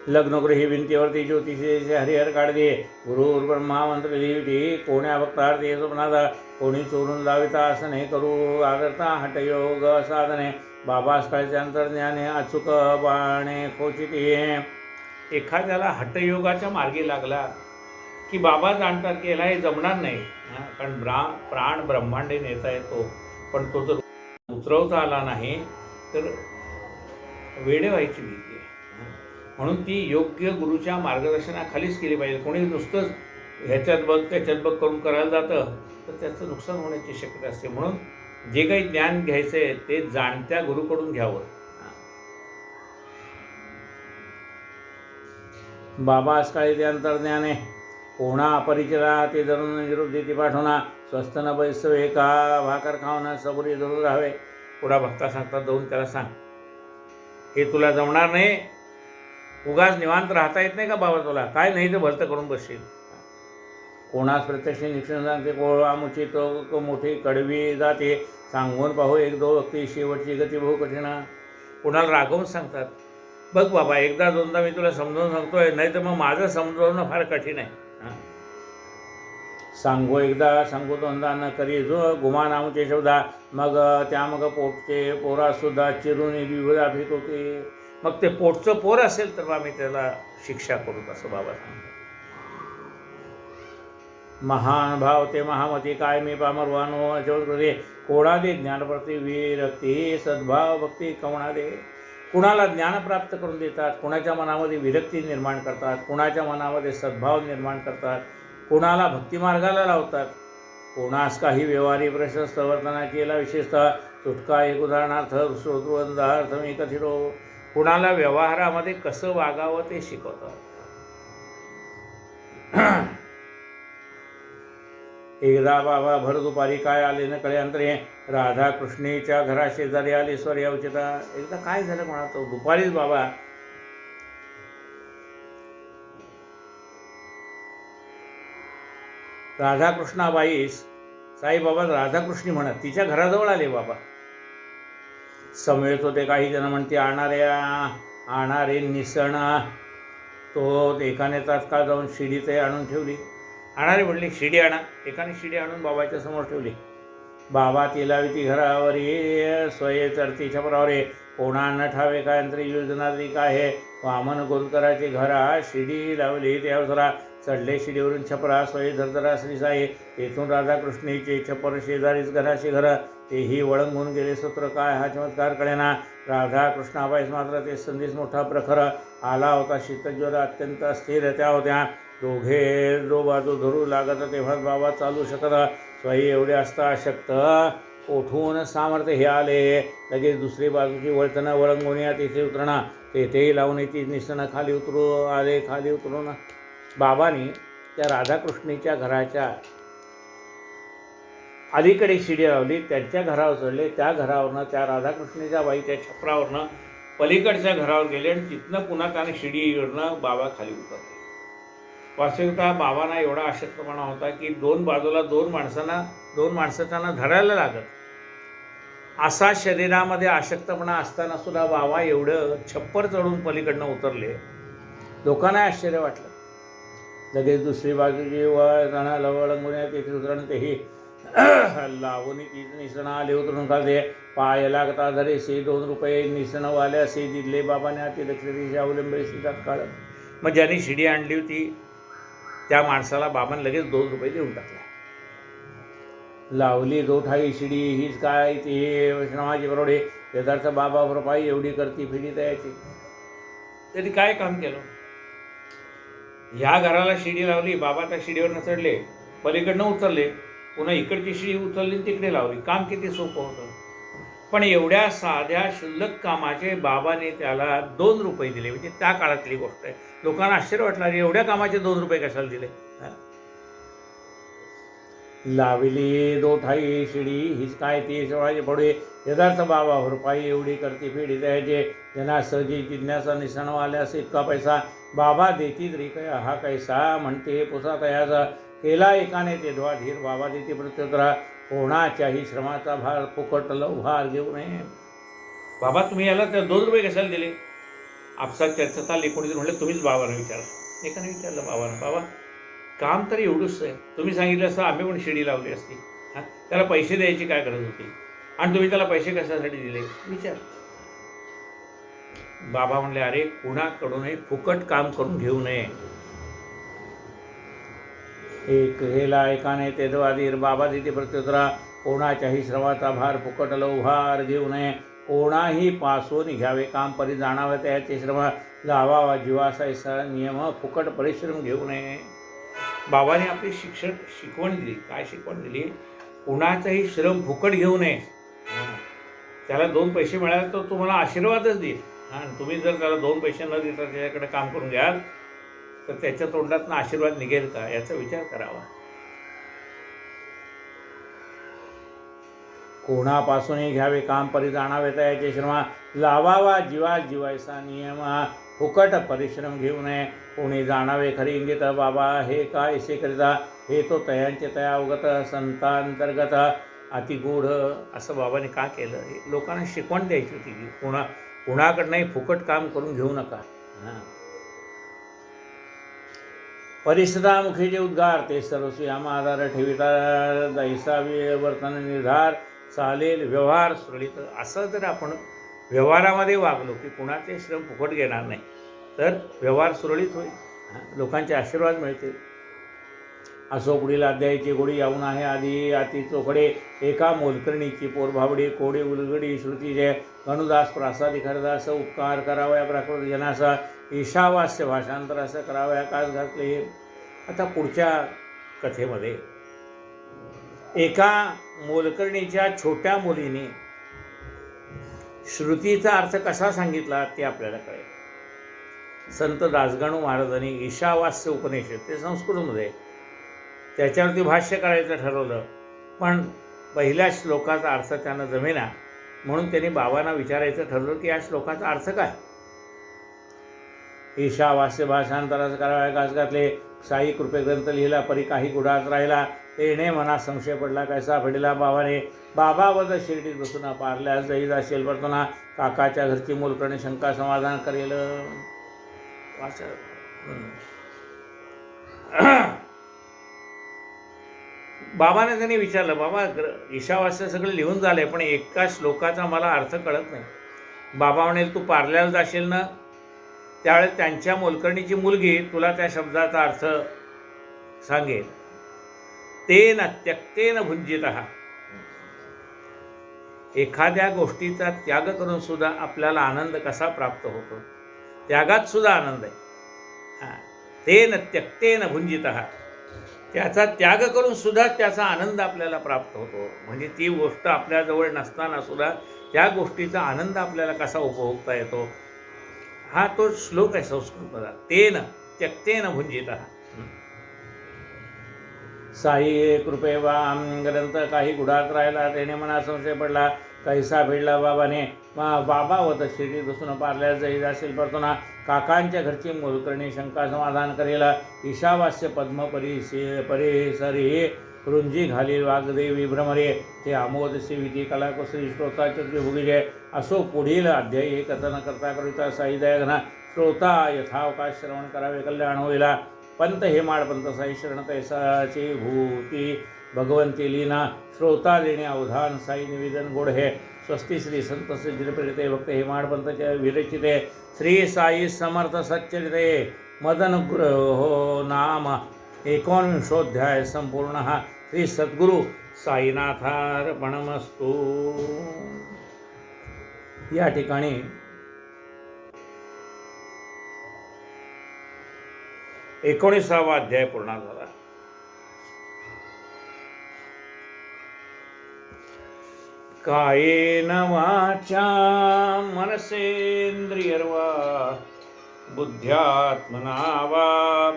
लग्नगृही भिंतीवरती ज्योतिषी हरिहर काढते. गुरु ब्रह्मा मंत्र लिहिते, कोण्या भक्तार्थी स्वप्नादा. कोणी चोरून लाविता असं नाही करू आदरता हटयोग साधने. बाबास काळचे अंतर्ज्ञाने अचूक बाणे खोचिते. एखाद्याला हटयोगाच्या मार्गी लागला की बाबा जाणतात की याला हे जमणार नाही, कारण प्राण ब्रह्मांडे नेता येतो, पण तो जर उतरवता आला नाही तर वेडे व्हायची भीती आहे. म्हणून ती योग्य गुरुच्या मार्गदर्शनाखालीच केली पाहिजे. कोणी नुसतंच ह्याच्यात बघ त्याच्यात बघ करून करायला जातं तर त्याचं नुकसान होण्याची शक्यता असते. म्हणून जे काही ज्ञान घ्यायचं आहे ते जाणत्या गुरुकडून घ्यावं. बाबा असकाळी ते अंतर्ज्ञाने. कोणा अपरिचिता ते धरून निरोप देती पाठवणा. स्वस्त न बैसव एका भाकर खावणं सबुरी धरून राहावे. पुढा भक्ता सांगतात जाऊन त्याला सांग हे तुला जमणार नाही, उगाच निवांत राहता येत नाही का बाबा तुला, काय नाही तर भलतं करून बसशील. कोणास प्रत्यक्ष निरीक्षण सांगते, कोळामुची तो मोठी कडवी जाते. सांगून पाहू एक दो व्यक्ती शेवटची गती बहु कठीण. कोणाला रागवून सांगतात, बघ बाबा एकदा दोनदा मी तुला समजावून सांगतोय, नाही तर मग माझं समजावणं फार कठीण आहे. सांगू एकदा सांगू दोनदा न करी जो गुमान आमचे शब्दा. मग पोटचे पोरासुद्धा चिरून विविधा फेकोके. मग ते पोटचं पोर असेल तर आम्ही त्याला शिक्षा करू असं बाबा सांगतात. महान भाव ते महामती काय मी पामरवानो अजोदे. कोणा दे ज्ञानप्रती विरक्ती सद्भाव भक्ती कवणा दे. कुणाला ज्ञान प्राप्त करून देतात, कुणाच्या मनामध्ये विरक्ती निर्माण करतात, कुणाच्या मनामध्ये सद्भाव निर्माण करतात, कुणाला भक्तिमार्गाला लावतात. कोणास काही व्यवहारी प्रशस्त वर्तना केला विशेषतः. सुटका एक उदाहरणार्थ श्रोतवंदार्थ मी कथितो. कुणाला व्यवहारामध्ये कसं वागावं ते शिकवतात. एकदा बाबा भर दुपारी काय आले न कळे अंतरे, राधाकृष्णीच्या घरा शेजारी आले स्वर्य उचिता. एकदा काय झालं म्हणतो, दुपारीच बाबा राधाकृष्णाबाईस साईबाबा राधाकृष्णी म्हणत तिच्या घराजवळ आले बाबा. समेत होते काही जण म्हणते आणारे निसण. तो एकाने तात्काळ जाऊन शिडी ते आणून ठेवली. आणारे म्हणले शिडी आणा. एकाने शिडी आणून बाबाच्या समोर ठेवली. बाबा तिला ती घरावरी स्वये चढती छपरावरे, कोणा न ठावे काय अंतरी योजना तरी काय हे. वामन गोलकराची घरा शिडी लावली ते अवसरा, चढले शिडीवरून छपरा स्वये धरधरा श्रीसाई. येथून राधाकृष्णीचे छपर शेजारीच घराशी घर, तेही वळंगून गेले सूत्र काय हा चमत्कार कळेना. राधाकृष्णाबाईस मात्र ते संदेश मोठा प्रखर, आला होता शीतज्वर अत्यंत अस्थिर त्या होत्या. दोघे दो बाजू धरू लागत तेव्हाच बाबा चालू शकत. स्वयं एवढे असता अशक्त ओठून सामर्थ्य हे आले. लगेच दुसरी बाजूची वळतना वळंगून या तेथे उतरणा, तेथेही लावून ती निसणं खाली उतरू आले. खाली उतरून बाबांनी त्या राधाकृष्णीच्या घराच्या अलीकडे शिडी लावली. त्यांच्या घरावर चढले. त्या घरावरनं त्या राधाकृष्णीच्या बाईच्या छपरावरनं पलीकडच्या घरावर गेले आणि तिथनं पुन्हा त्याने शिडीवरनं बाबा खाली उतरले. वास्तविकता बाबांना एवढा अशक्तपणा होता की दोन बाजूला दोन माणसं त्यांना धरायला लागत. असा शरीरामध्ये अशक्तपणा असताना सुद्धा बाबा एवढं छप्पर चढून पलीकडनं उतरले. लोकांना आश्चर्य वाटलं. लगेच दुसरी बाजूची वळंगून तेथे उतरण तेही लावून तीच निसणं आले उतरून खालते. पाय लागता धरेसे 2 रुपये निसणं वाल्या असे दिले बाबाने अति दक्षिणेशी अवलंबले तात्काळ. मग ज्याने शिडी आणली होती त्या माणसाला बाबांनी लगेच 2 रुपये देऊन टाकले. लावली दोठाई शिडी हीच काय ती वैष्णवाची बरोडे, यथार्थ बाबा भरपाई एवढी करती फिडी तयाची. त्यांनी काय काम केलं. ह्या घराला शिडी लावली, बाबा त्या शिडीवरनं चढले, पलीकडनं उतरले, पुन्हा इकडची शिडी उचलली तिकडे लावली. काम किती सोपं होतं. पण एवढ्या साध्या शुल्लक कामाचे बाबाने त्याला 2 रुपये दिले. म्हणजे त्या काळातली गोष्ट आहे. लोकांना आश्चर्य वाटणार एवढ्या कामाचे 2 रुपये कशाला दिले. लावली दोठाई शिडी हीच काय ती शेवाळी पडे, यथार्थ बाबा भरपाई एवढी करते फेडी द्यायचे. ज्यांना सहजी जिज्ञासा निसणवाल्यास इतका पैसा, बाबा देती तरी काय हा कैसा. म्हणते पुसा तयाचा केला एकाने ते धीर, बाबा देते प्रत्युत्तरा, कोणाच्याही श्रमाचा भार फुकट भार घेऊ नये. बाबा तुम्ही याला त्या 2 रुपये कशाला दिले. आपसात चर्चा चालली. कोणीतरी म्हटलं तुम्हीच बाबांना विचारा. एकाने विचारलं बाबांना, बाबा काम तर एवढंच आहे, तुम्ही सांगितलं असतं आम्ही पण शिडी लावली असती. त्याला पैसे द्यायची काय गरज होती आणि तुम्ही त्याला पैसे कशासाठी दिले विचार. बाबा म्हणले अरे कुणाकडूनही फुकट काम करून घेऊ नये. एक हेला एकाने ते धीर, बाबा देते प्रत्युत्तरा, कोणाच्याही श्रमाचा भार फुकट भार घेऊ नये. कोणाही पासून घ्यावे काम परी जाणावे त्याचे श्रम, लावावा जीवासायसा नियम फुकट परिश्रम घेऊ नये. बाबाने आपली शिकवण दिली. काय शिकवण दिली. कुणाचाही श्रम फुकट घेऊ नये. त्याला 2 पैसे मिळाले तर तुम्हाला आशीर्वादच देईल. तुम्ही जर त्याला 2 पैसे न देता त्याच्याकडे काम करून घ्याल तर त्याच्या तोंडातून आशीर्वाद निघेल का याचा विचार करावा. कोणापासूनही घ्यावे काम परी जाणावे त्याचे श्रमा, लावावा जीवायसा नियम फुकट परिश्रम घेऊ नये. कोणी जाणावे खरी इंगित, बाबा हे काय ऐसे करिता, हे तो तयांचे तया अवगत संतांतर्गत अतिगूढ. असं बाबाने का केलं. लोकांना शिकवण द्यायची होती की कुणाकडनंही फुकट काम करून घेऊ नका. परिस्थितामुखी जे उद्गार ते सर्वस्वी आम्हा आधार ठेविता, दैसा वर्तन निर्धार चालेल व्यवहार सुरळीत. असं जर आपण व्यवहारामध्ये वागलो की कुणाचे श्रम फुकट घेणार नाही तर व्यवहार सुरळीत होईल, लोकांचे आशीर्वाद मिळतील. असो पुढील अध्यायाची गोडी यावून आहे आधी अति चोखडे, एका मोलकर्णीची पोर भाबडी, कोडे उलगडी श्रुतीचे गणुदास प्रासादी खरदास, उपकार करावया प्राकृत जनासा, ईशावास्य भाषांतर असं करावया कास घातले. आता पुढच्या कथेमध्ये एका मोलकर्णीच्या छोट्या मुलीने श्रुतीचा अर्थ कसा सांगितला ते आपल्याला कळेल. संत दासगणू महाराजांनी ईशावास्य उपनिषद ते संस्कृतमध्ये त्याच्यावरती भाष्य करायचं ठरवलं, पण पहिल्या श्लोकाचा अर्थ त्यांना जमेना, म्हणून त्यांनी बाबांना विचारायचं ठरवलं की या श्लोकाचा अर्थ काय. ईशावास्य भाषांतरास कराव्या घास घातले, साई कृपे ग्रंथ लिहिला, परी काही गुढात राहिला, तेने मनात संशय पडला, कैसा फेडला बाबाने. बाबा वद शिर्डीत बसून पारल्यास जई जाशील परतना, काकाच्या घरची मूलकरणी शंका समाधान करेल. बाबाने त्यांनी विचारलं, बाबा ईशावास्य सगळं लिहून झालंय, पण एका श्लोकाचा मला अर्थ कळत नाही. बाबा म्हणेल, तू पारल्याला जाशील ना, त्यावेळेस त्यांच्या मोलकर्णीची मुलगी तुला त्या शब्दाचा अर्थ सांगेल. तेन त्यक्तेन भुंजितः. एखाद्या गोष्टीचा त्याग करून सुद्धा आपल्याला आनंद कसा प्राप्त होतो, त्यागात सुद्धा आनंद आहे. तेन त्यक्तेन भुंजितः, त्याचा त्याग करून सुद्धा त्याचा आनंद आपल्याला प्राप्त होतो. म्हणजे ती गोष्ट आपल्याजवळ नसताना सुद्धा त्या गोष्टीचा आनंद आपल्याला कसा उपभोगता येतो, हा तो श्लोक आहे संस्कृतमधला. तेन त्यक्तेन भुंजितः. साई कृपे वाम ग्रंथ काही गुढात राहिला, त्याने मनात संशय पडला, कैसा फेडला बाबाने. बाबा होत शिर्डीत बसून पारल्या जई जाशील परतुना, काकांच्या घरची मोलकर्णी शंका समाधान करेला. ईशावास्य पद्म परिसरी रुंजी घालील वाग्देवी भ्रमरे, ते आमोद सेविती कला कुसरी श्रोता चतुर्भुगिजे. असो पुढील अध्यायी कथन करता करिता साई दयाघना, श्रोता यथावकाश श्रवण करावे कल्याण होईला. पंत हेमाड पंत साई शरण तैसाची भूती भगवंती लीना, श्रोता देणे अवधान साई निवेदन गोड हे. स्वस्ती श्री संत सज्जनप्रेरिते भक्त हेमाड पंतच्या विरचिते, श्री साई समर्थ सच्चरिते मदन गुरो नाम 19ोऽध्याय संपूर्ण. श्री सद्गुरु साईनाथार्पणमस्तु. या ठिकाणी 19वा अध्याय पूर्ण झाला. कायेन वाचा मनसेन्द्रियर्वा, बुद्ध्यात्मना वा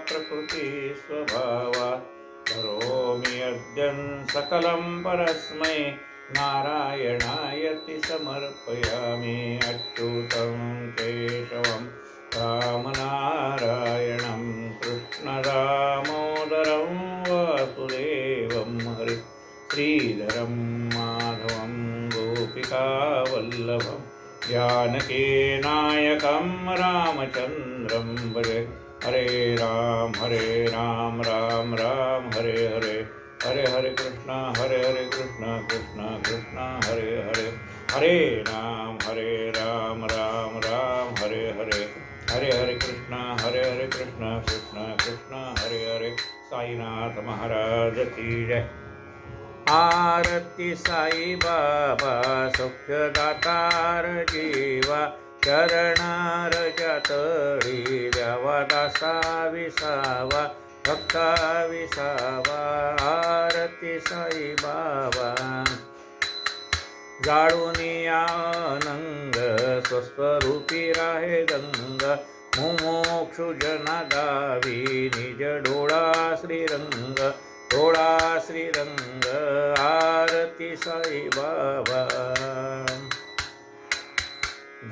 प्रकृती स्वभावा, करोमि यद्यं सकलं परस्मै, नारायणायति समर्पयामि. अच्युतं केशवं रामनारायणं कृष्ण दामोदरं वासुदेवं हरि श्रीधरं माधवं गोपिकावल्लभं, जानकीनायकं रामचन्द्रं भजे. हरे राम राम राम हरे हरे, हरे हरे कृष्ण कृष्ण कृष्ण हरे हरे. हरे राम राम राम हरे हरे, हरे हरे कृष्ण कृष्ण कृष्ण हरे हरे. साईनाथ महाराज की जय. आरती साई बाबा सौख्यदातार जीवा, चरणार जातळी द्यावा दासा विसावा, भक्ता विसावा. आरती साई बाबा जाळूनी आनंद, स्वस्वरूपी राहे गंग, मुमोक्षु जना गावी निज डोळा श्रीरंग, डोळा श्रीरंग. आरती साई बाबा.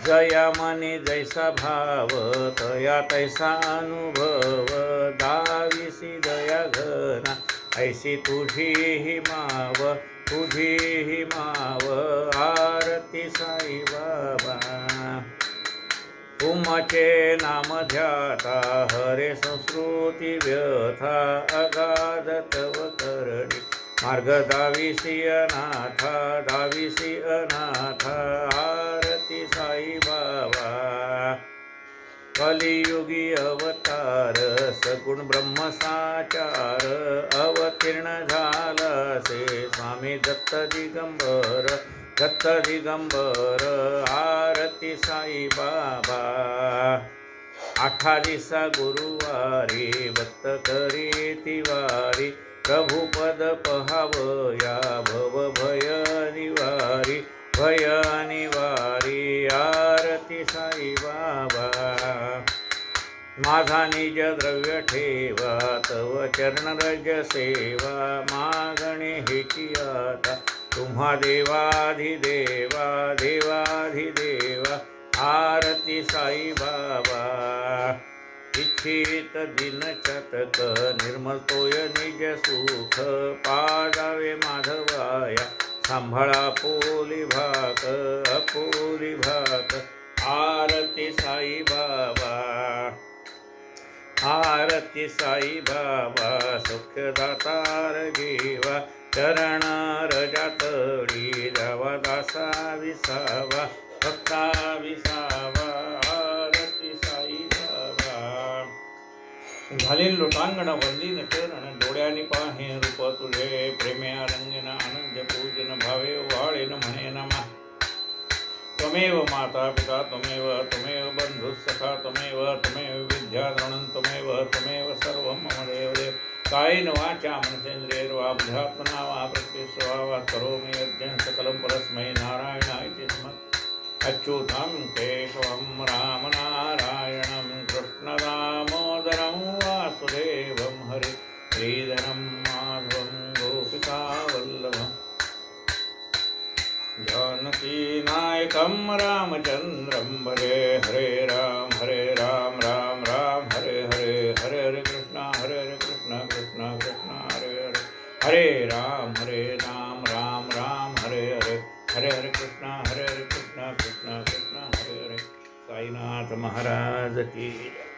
जया मने जैसा भाव, तया तैसा अनुभव, दाविसी दया घना, ऐसी तुझी ही माव, तुझी ही माव. आरती साई बाबा. तुमचे नाम ध्याता, हरे संस्कृती व्यथा, अगाध तव करणी, मार्ग दाविसी अनाथा, दाविसी अनाथा. आरती साई बाबा. कलियुगी अवतार, सगुण ब्रह्मसाचार, अवतीर्ण झाला से स्वामी दत्त दिगंबर, दत्त दिगंबर. आरती साई बाबा. 8 दिसा गुरुवारी, भक्त करी तिवारी, प्रभुपद पहावया, भव भय निवारी, भय निवारी. आरती साई बाबा. माझा निज द्रव्य ठेवा तव चरणरज सेवा मागणे हेची आता तुम्हा देवाधिदेवा देवाधिदेवा आरती साई बाबा इच्छित दिन चतक निर्मल तोय निज सुख पाजावे माधवाया सांभाळा पोली भाक अपोली भाक आरती साई बाबा आरती साई बाबा सुखदातार जीवा चरण रजातडी जावा दासा विसावा भक्ता विसावा आरती साई बाबा झाले लोटांगण वंदीन चरण डोळ्यानी पाहे रूप तुझे प्रेमे रंगीन आनंद पूजन भावे वाळेन म्हणे नमा त्वमेव माता पिता त्वमेव बंधुः सखा त्वमेव विद्याधरणं त्वमेव सर्वं मम देवदेव कायेन वाचा मनसेन्द्रियैर्वा बुद्ध्यात्मना वा प्रकृतिस्वा वा करोमि यज्ञं सकलं परस्मै नारायणाय स्मत् अच्युतं केशवं रामनारायणं कृष्णदामोदरं वासुदेवं हरि श्रीधरं माधवं गोपिकावल्लभम् जानकी नायकं रामचन्द्रं भजे हरे राम राम राम हरे हरे हरे कृष्ण कृष्ण कृष्ण हरे हरे हरे राम राम हरे हरे कृष्ण कृष्ण कृष्ण हरे हरे साईनाथ महाराज की जय।